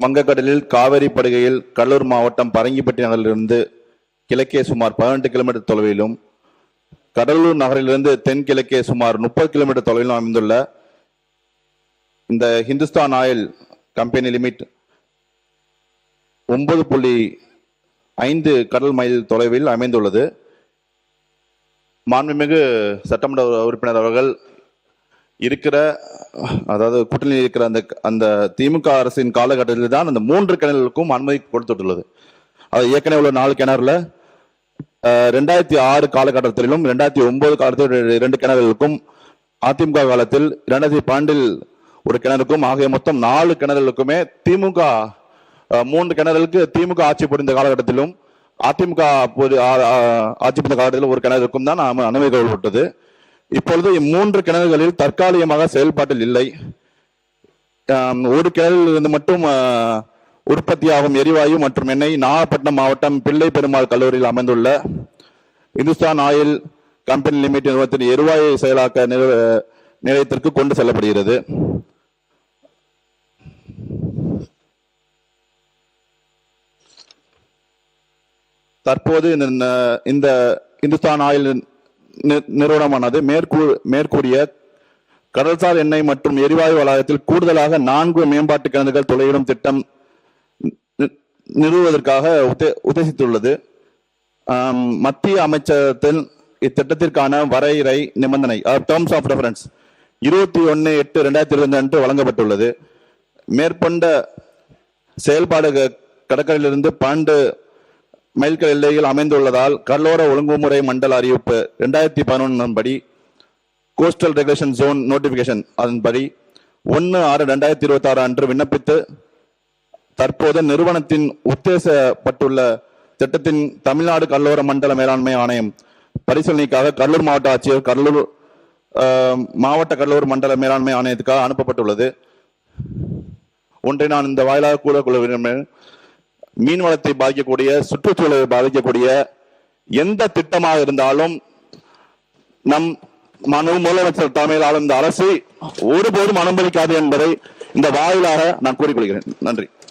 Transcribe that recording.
வங்கக்கடலில் காவிரி படுகையில் கடலூர் மாவட்டம் பரங்கிப்பட்டி நகரிலிருந்து கிழக்கே சுமார் 18 கிலோமீட்டர் தொலைவிலும், கடலூர் நகரிலிருந்து தென்கிழக்கே சுமார் 30 கிலோமீட்டர் தொலைவிலும் அமைந்துள்ள இந்த ஹிந்துஸ்தான் ஆயில் கம்பெனி லிமிட் 9.5 கடல் மைல் தொலைவில் அமைந்துள்ளது. மாண்புமிகு சட்டமன்ற உறுப்பினர் அவர்கள் கூட்டணியில் இருக்கிற அந்த திமுக அரசின் காலகட்டத்தில் தான் அந்த 3 கிணறுகளுக்கும் அனுமதி கொடுத்துள்ளது. அது ஏற்கனவே உள்ள 4 கிணறுல 2006 காலகட்டத்திலும் 2009 காலத்தில் 2 கிணறுகளுக்கும், அதிமுக காலத்தில் 2012 ஒரு கிணறுக்கும் ஆகிய மொத்தம் 4 கிணறுகளுக்குமே திமுக 3 கிணறுகளுக்கு திமுக ஆட்சி புரிந்த காலகட்டத்திலும், அதிமுக ஆட்சி புரிந்த காலத்தில் ஒரு கிணறுக்கும் தான் அனுமதி கொடுக்கப்பட்டது. இப்பொழுது 3 கிணறுகளில் தற்காலிகமாக செயல்பாட்டில் இல்லை. ஒரு கிணறில் இருந்து மட்டும் உற்பத்தியாகும் எரிவாயு மற்றும் எண்ணெய் நாகப்பட்டினம் மாவட்டம் பிள்ளை பெருமாள் கல்லூரியில் அமைந்துள்ள இந்துஸ்தான் ஆயில் கம்பெனி லிமிடெட் நிறுவனத்தின் எரிவாயு செயலாக்க நிலையத்திற்கு கொண்டு செல்லப்படுகிறது. தற்போது இந்த இந்துஸ்தான் ஆயில் நிறுவனமானது மேற்கூறிய கடல்சார் எண்ணெய் மற்றும் எரிவாயு வளாகத்தில் கூடுதலாக 4 மேம்பாட்டு கிணறுகள் துளையிடும் திட்டம் நிறுவுவதற்காக உத்தேசித்துள்ளது. மத்திய அமைச்சகத்தில் இத்திட்டத்திற்கான வரையறை நிபந்தனை டேர்ம்ஸ் ஆஃப் ரெஃபரன்ஸ் 21/8/2022 அன்று வழங்கப்பட்டுள்ளது. மேற்கொண்ட செயல்பாடு கடற்கரையிலிருந்து 12 மைல்கள் எல்லையில் அமைந்துள்ளதால் கடலோர ஒழுங்குமுறை மண்டல அறிவிப்பு 2011 படி கோஸ்டல் ரெகுலேஷன் ஜோன் நோட்டிபிகேஷன் அதன்படி 1/6/2026 அன்று விண்ணப்பித்து தற்போது நிறுவனத்தின் உத்தேசப்பட்டுள்ள திட்டத்தின் தமிழ்நாடு கடலோர மண்டல மேலாண்மை ஆணையம் பரிசீலனைக்காக கடலூர் மாவட்ட ஆட்சியர் மாவட்ட கடலோர மண்டல மேலாண்மை ஆணையத்துக்காக அனுப்பப்பட்டுள்ளது. ஒன்றை நான் இந்த வாயிலாக கூட கொள்ள விரும்புகிறேன். மீன் வளத்தை பாதிக்கக்கூடிய, சுற்றுச்சூழலை பாதிக்கக்கூடிய எந்த திட்டமாக இருந்தாலும் நம் முதலமைச்சர் தலைமையிலான இந்த அரசு ஒருபோதும் அனுமதிக்காது என்பதை இந்த வாயிலாக நான் கூறிக்கொள்கிறேன். நன்றி.